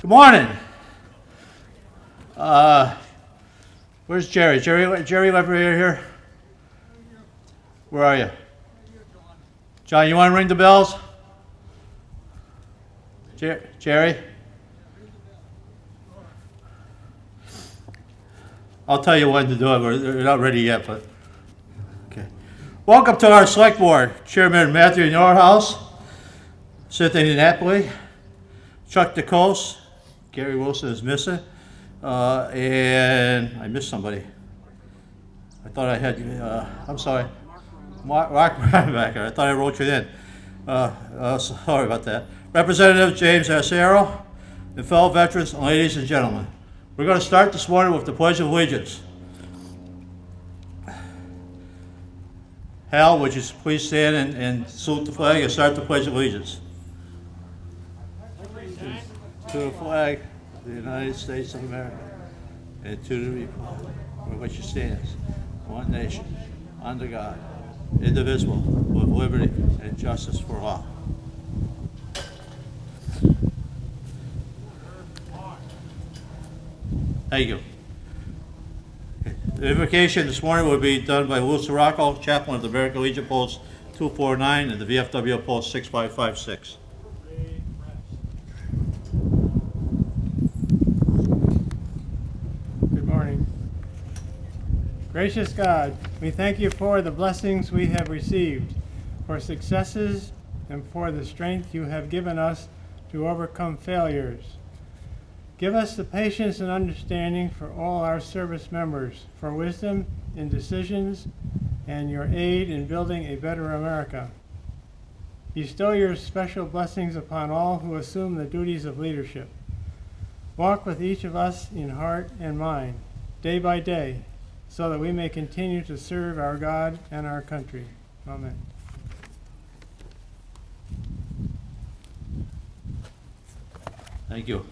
Good morning. Where's Jerry? Jerry over here? Where are you? John, you want to ring the bells? Jerry? I'll tell you when to do it. We're not ready yet, but okay. Welcome to our select board. Chairman Matthew Norhouse, Cynthia Napoli, Chuck DeCose, Gary Wilson is missing, and I missed somebody. I thought I had, I'm sorry, Mark Reinbacher. I thought I wrote you in. Sorry about that. Representative James Arcero, and fellow veterans, ladies and gentlemen. We're going to start this morning with the Pledge of Allegiance. Hal, would you please stand and salute the flag and start the Pledge of Allegiance? To the flag of the United States of America and to the republic for which it stands, one nation, under God, indivisible, with liberty and justice for all. Thank you. The invocation this morning will be done by Lou Sirocco, chaplain of the American Legion Post 249 and the VFW Post 6556. Good morning. Gracious God, we thank you for the blessings we have received, for successes, and for the strength you have given us to overcome failures. Give us the patience and understanding for all our service members, for wisdom in decisions, and your aid in building a better America. Bestow your special blessings upon all who assume the duties of leadership. Walk with each of us in heart and mind, day by day, so that we may continue to serve our God and our country. Amen. Thank you.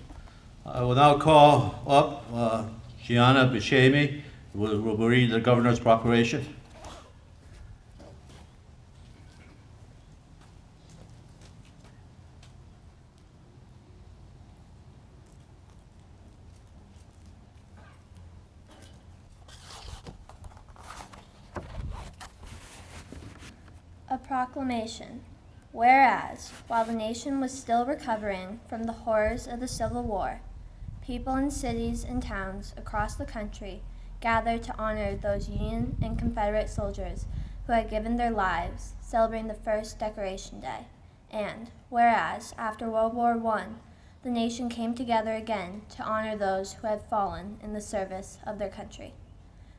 I will now call up Gianna Buscemi, who will read the governor's proclamation. A proclamation. Whereas, while the nation was still recovering from the horrors of the Civil War, people in cities and towns across the country gathered to honor those Union and Confederate soldiers who had given their lives, celebrating the first Decoration Day. And, whereas, after World War I, the nation came together again to honor those who had fallen in the service of their country.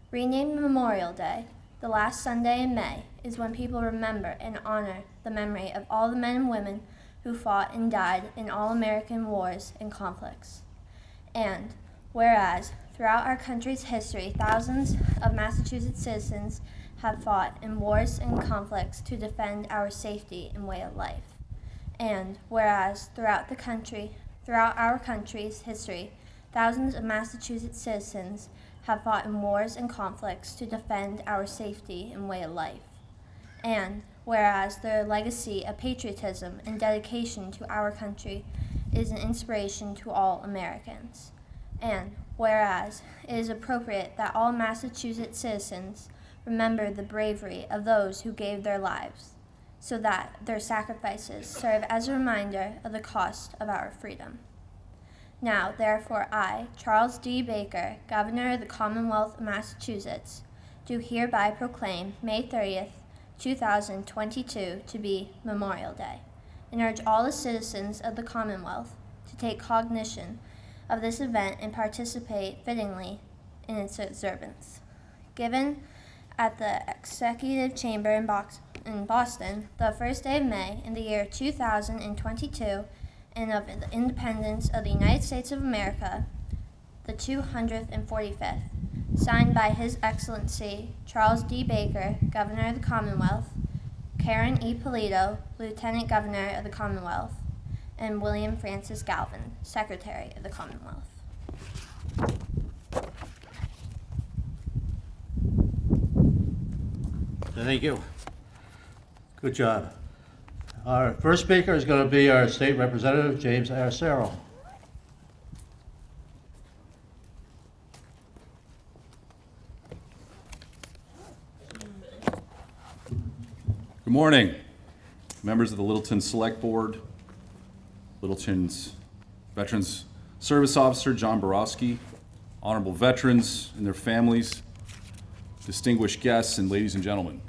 Renamed Memorial Day, the last Sunday in May is when people remember and honor the memory of all the men and women who fought and died in all American wars and conflicts. And whereas throughout our country's history, thousands of Massachusetts citizens have fought in wars and conflicts to defend our safety and way of life. And whereas throughout our country's history, thousands of Massachusetts citizens have fought in wars and conflicts to defend our safety and way of life. And whereas their legacy of patriotism and dedication to our country is an inspiration to all Americans. And whereas it is appropriate that all Massachusetts citizens remember the bravery of those who gave their lives, so that their sacrifices serve as a reminder of the cost of our freedom. Now, therefore, I, Charles D. Baker, Governor of the Commonwealth of Massachusetts, do hereby proclaim May 30th, 2022 to be Memorial Day, and urge all the citizens of the Commonwealth to take cognition of this event and participate fittingly in its observance. Given at the Executive Chamber in Boston, the first day of May in the year 2022, and of the independence of the United States of America, the 245th, signed by His Excellency Charles D. Baker, Governor of the Commonwealth, Karen E. Polito, Lieutenant Governor of the Commonwealth, and William Francis Galvin, Secretary of the Commonwealth. Thank you. Good job. Our first speaker is going to be our state representative, James Arcero. Good morning, members of the Littleton Select Board, Littleton's Veterans Service Officer John Borowski, honorable veterans and their families, distinguished guests, and ladies and gentlemen.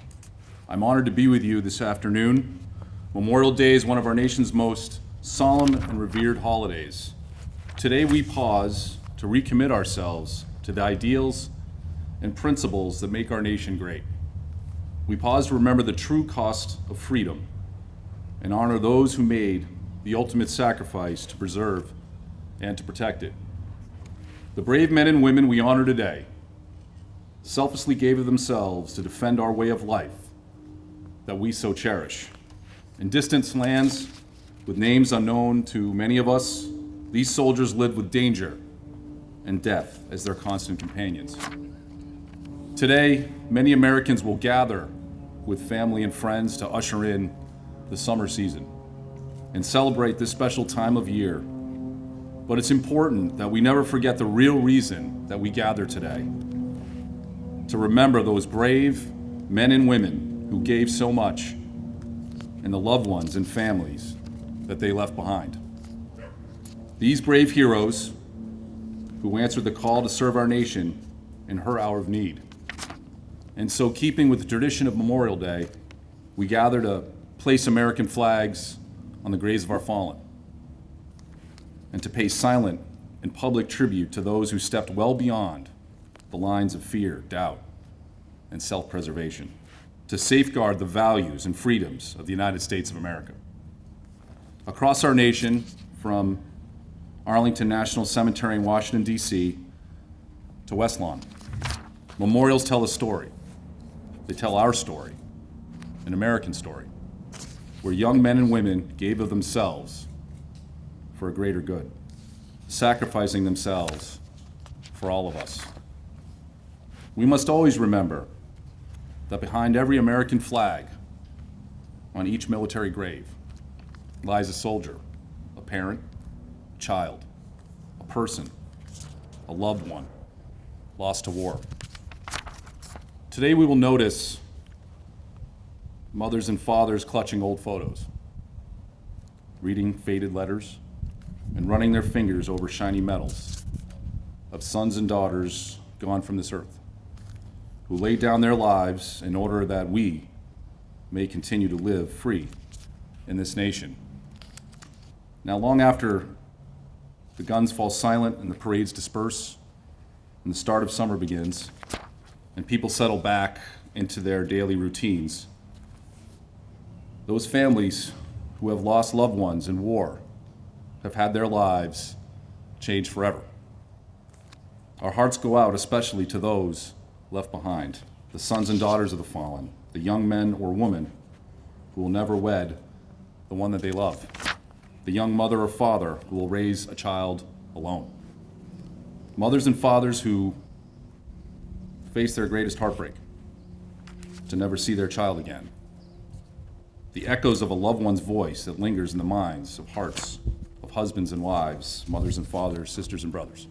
I'm honored to be with you this afternoon. Memorial Day is one of our nation's most solemn and revered holidays. Today we pause to recommit ourselves to the ideals and principles that make our nation great. We pause to remember the true cost of freedom and honor those who made the ultimate sacrifice to preserve and to protect it. The brave men and women we honor today selflessly gave of themselves to defend our way of life that we so cherish. In distant lands, with names unknown to many of us, these soldiers lived with danger and death as their constant companions. Today, many Americans will gather with family and friends to usher in the summer season and celebrate this special time of year. But it's important that we never forget the real reason that we gather today, to remember those brave men and women who gave so much and the loved ones and families that they left behind. These brave heroes who answered the call to serve our nation in her hour of need. And so, keeping with the tradition of Memorial Day, we gather to place American flags on the graves of our fallen and to pay silent and public tribute to those who stepped well beyond the lines of fear, doubt, and self-preservation to safeguard the values and freedoms of the United States of America. Across our nation, from Arlington National Cemetery in Washington, D.C., to West Lawn, memorials tell a story. They tell our story, an American story, where young men and women gave of themselves for a greater good, sacrificing themselves for all of us. We must always remember that behind every American flag, on each military grave, lies a soldier, a parent, a child, a person, a loved one, lost to war. Today we will notice mothers and fathers clutching old photos, reading faded letters, and running their fingers over shiny medals of sons and daughters gone from this earth, who laid down their lives in order that we may continue to live free in this nation. Now, long after the guns fall silent and the parades disperse and the start of summer begins, and people settle back into their daily routines, those families who have lost loved ones in war have had their lives changed forever. Our hearts go out especially to those left behind, the sons and daughters of the fallen, the young men or women who will never wed the one that they love, the young mother or father who will raise a child alone, mothers and fathers who face their greatest heartbreak, to never see their child again. The echoes of a loved one's voice that lingers in the minds of hearts of husbands and wives, mothers and fathers, sisters and brothers.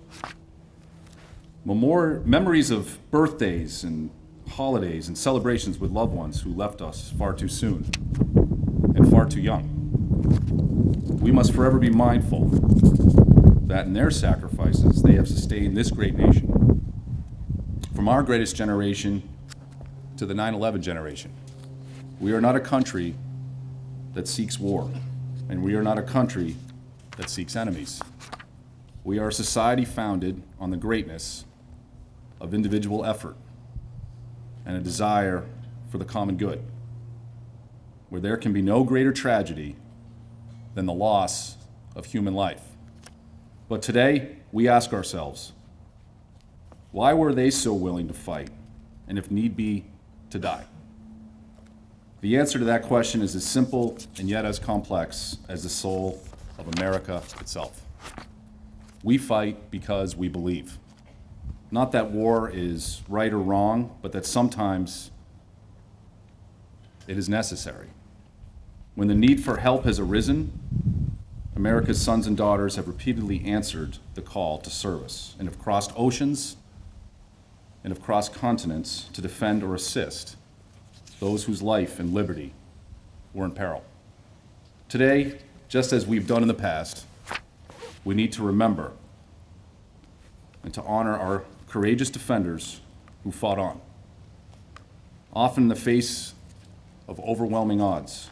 Memories of birthdays and holidays and celebrations with loved ones who left us far too soon and far too young. We must forever be mindful that in their sacrifices they have sustained this great nation. From our greatest generation to the 9/11 generation, we are not a country that seeks war, and we are not a country that seeks enemies. We are a society founded on the greatness of individual effort and a desire for the common good, where there can be no greater tragedy than the loss of human life. But today, we ask ourselves, why were they so willing to fight, and if need be, to die? The answer to that question is as simple and yet as complex as the soul of America itself. We fight because we believe. Not that war is right or wrong, but that sometimes it is necessary. When the need for help has arisen, America's sons and daughters have repeatedly answered the call to service and have crossed oceans and have crossed continents to defend or assist those whose life and liberty were in peril. Today, just as we've done in the past, we need to remember and to honor our courageous defenders who fought on, often in the face of overwhelming odds,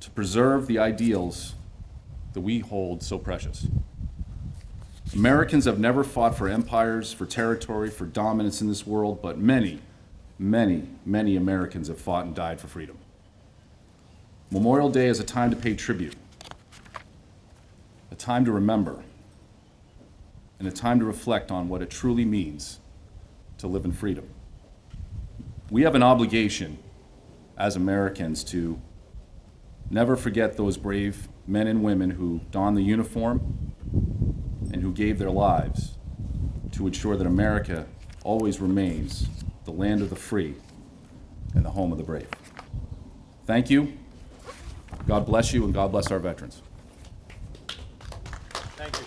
to preserve the ideals that we hold so precious. Americans have never fought for empires, for territory, for dominance in this world, but many, many, many Americans have fought and died for freedom. Memorial Day is a time to pay tribute, a time to remember, and a time to reflect on what it truly means to live in freedom. We have an obligation as Americans to never forget those brave men and women who donned the uniform and who gave their lives to ensure that America always remains the land of the free and the home of the brave. Thank you. God bless you, and God bless our veterans. Thank you.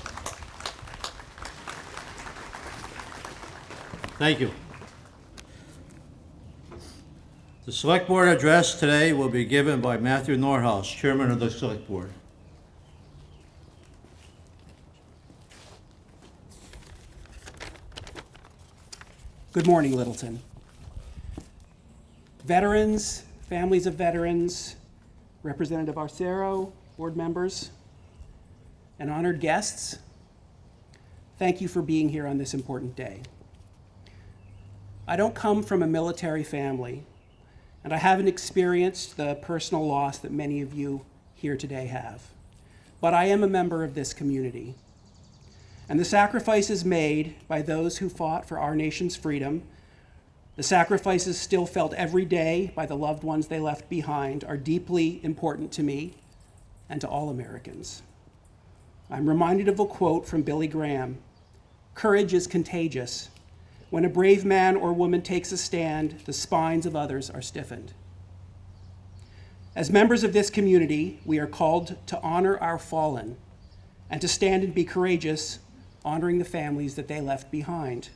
Thank you. The Select Board address today will be given by Matthew Norhaus, Chairman of the Select Board. Good morning, Littleton. Veterans, families of veterans, Representative Arcero, board members, and honored guests, thank you for being here on this important day. I don't come from a military family, and I haven't experienced the personal loss that many of you here today have, but I am a member of this community. And the sacrifices made by those who fought for our nation's freedom, the sacrifices still felt every day by the loved ones they left behind, are deeply important to me and to all Americans. I'm reminded of a quote from Billy Graham: "Courage is contagious. When a brave man or woman takes a stand, the spines of others are stiffened." As members of this community, we are called to honor our fallen and to stand and be courageous, honoring the families that they left behind.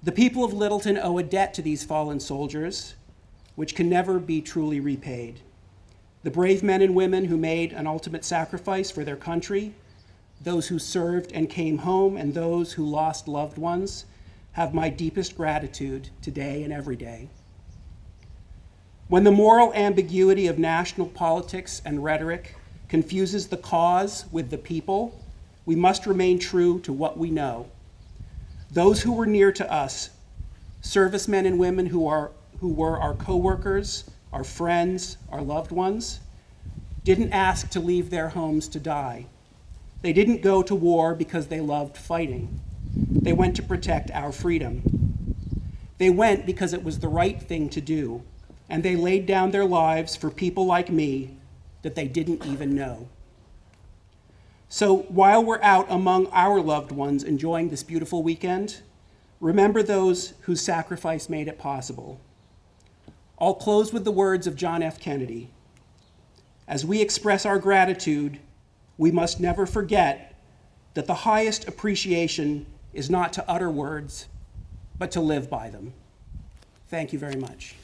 The people of Littleton owe a debt to these fallen soldiers, which can never be truly repaid. The brave men and women who made an ultimate sacrifice for their country, those who served and came home, and those who lost loved ones, have my deepest gratitude today and every day. When the moral ambiguity of national politics and rhetoric confuses the cause with the people, we must remain true to what we know. Those who were near to us, servicemen and women who were our coworkers, our friends, our loved ones, didn't ask to leave their homes to die. They didn't go to war because they loved fighting. They went to protect our freedom. They went because it was the right thing to do, and they laid down their lives for people like me that they didn't even know. So while we're out among our loved ones enjoying this beautiful weekend, remember those whose sacrifice made it possible. I'll close with the words of John F. Kennedy. As we express our gratitude, we must never forget that the highest appreciation is not to utter words, but to live by them. Thank you very much.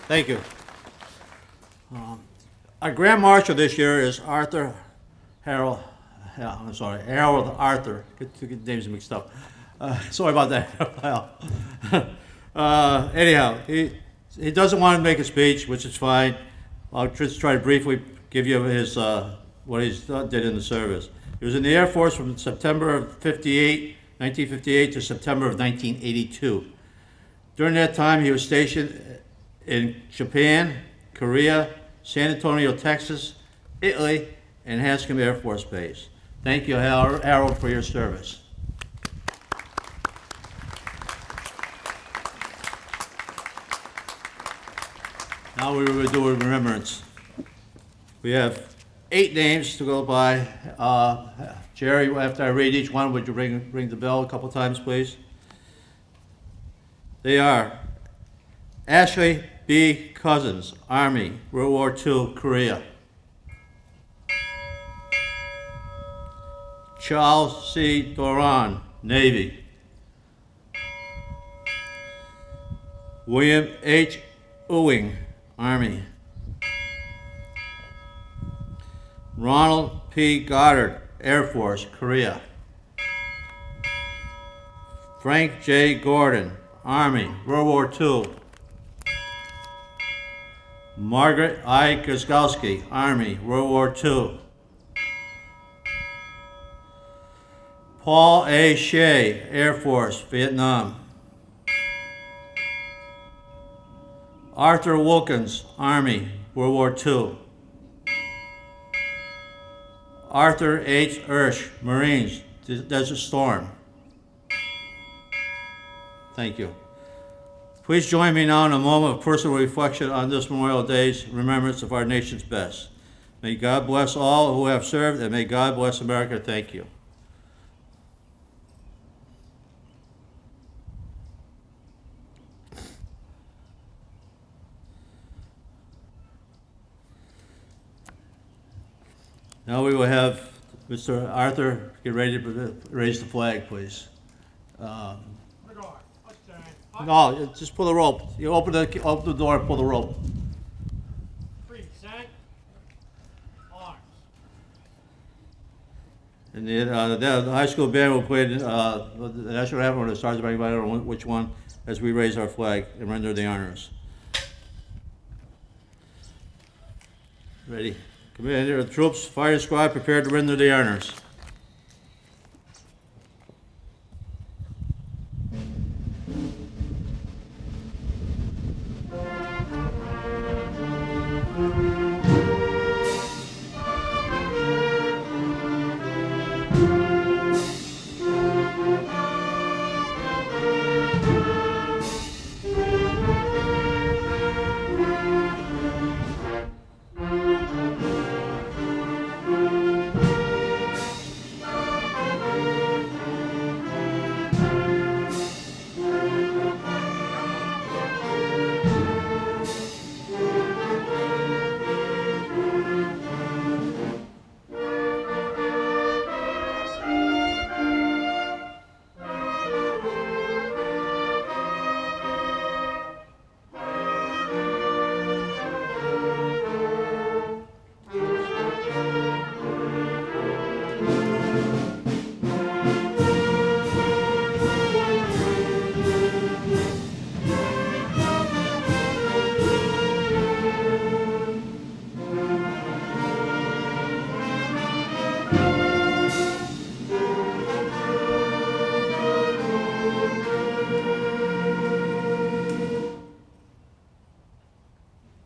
Thank you. Our Grand Marshal this year is Harold Arthur. Get names mixed up. Sorry about that. Anyhow, he doesn't want to make a speech, which is fine. I'll just try to briefly give you his what he did in the service. He was in the Air Force from September of 1958 to September of 1982. During that time, he was stationed in Japan, Korea, San Antonio, Texas, Italy, and Hanscom Air Force Base. Thank you, Harold, for your service. Now we will do a remembrance. We have 8 names to go by. Jerry, after I read each one, would you ring the bell a couple times, please? They are Ashley B. Cousins, Army, World War II, Korea. Charles C. Doran, Navy. William H. Ewing, Army. Ronald P. Goddard, Air Force, Korea. Frank J. Gordon, Army, World War II. Margaret I. Guzgowski, Army, World War II. Paul A. Shea, Air Force, Vietnam. Arthur Wilkins, Army, World War II. Arthur H. Hirsch, Marines, Desert Storm. Thank you. Please join me now in a moment of personal reflection on this Memorial Day's remembrance of our nation's best. May God bless all who have served, and may God bless America. Thank you. Now we will have Mr. Arthur get ready to raise the flag, please. No, just pull the rope. You open the door and pull the rope. Present arms. And the high school band will play the national anthem or the Sergeant Major, I don't know which one, as we raise our flag and render the honors. Ready? Commander of the troops, fire squad, prepared to render the honors.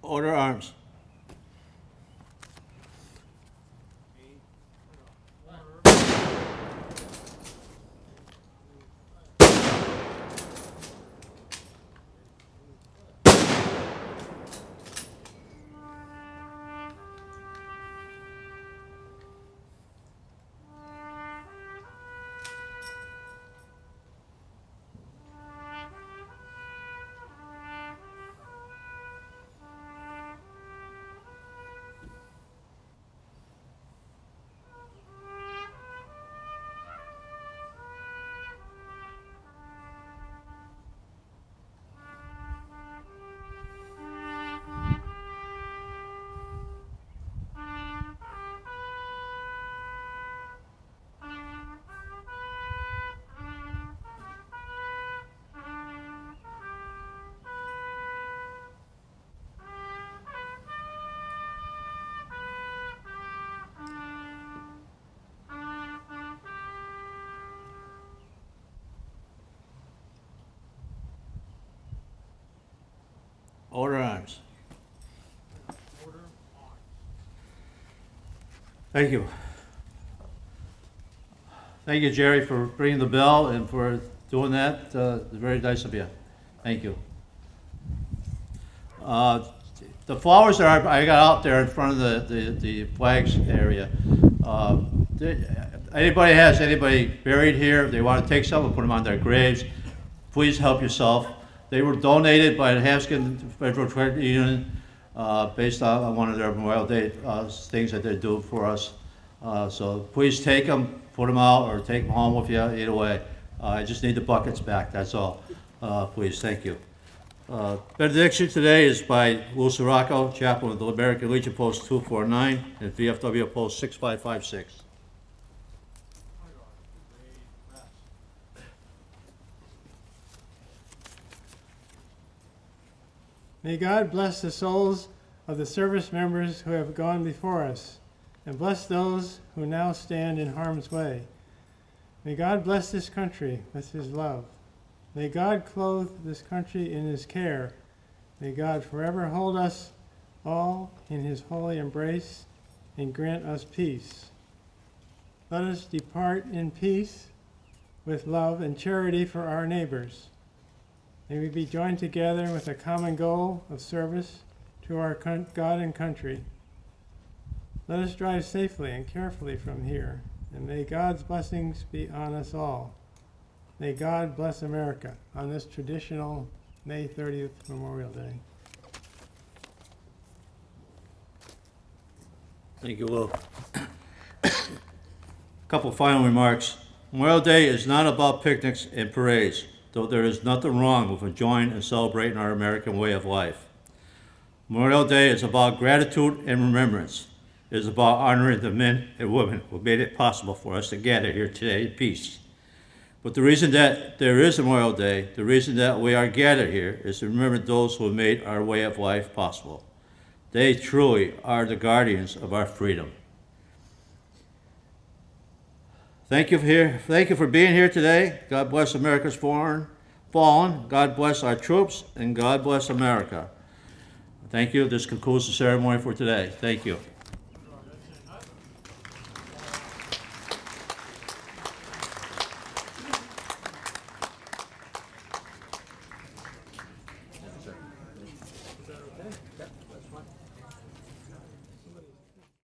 Order arms. Order arms. Thank you. Thank you, Jerry, for ringing the bell and for doing that. It's very nice of you. Thank you. The flowers that I got out there in front of the flags area. Anybody has anybody buried here, if they want to take some and put them on their graves, please help yourself. They were donated by the Hampton Federal Credit Union based on one of their Memorial Day things that they do for us. So please take them, put them out, or take them home with you, either way. I just need the buckets back, that's all. Please, thank you. Benediction today is by Will Sirocco, chaplain of the American Legion Post 249 and VFW Post 6556. May God bless the souls of the service members who have gone before us, and bless those who now stand in harm's way. May God bless this country with his love. May God clothe this country in his care. May God forever hold us all in his holy embrace and grant us peace. Let us depart in peace with love and charity for our neighbors. May we be joined together with a common goal of service to our God and country. Let us drive safely and carefully from here, and may God's blessings be on us all. May God bless America on this traditional May 30th Memorial Day. Thank you, Will. Couple final remarks. Memorial Day is not about picnics and parades, though there is nothing wrong with enjoying and celebrating our American way of life. Memorial Day is about gratitude and remembrance. It is about honoring the men and women who made it possible for us to gather here today in peace. But the reason that there is a Memorial Day, the reason that we are gathered here, is to remember those who made our way of life possible. They truly are the guardians of our freedom. Thank you for being here today. God bless America's fallen. God bless our troops, and God bless America. Thank you. This concludes the ceremony for today. Thank you.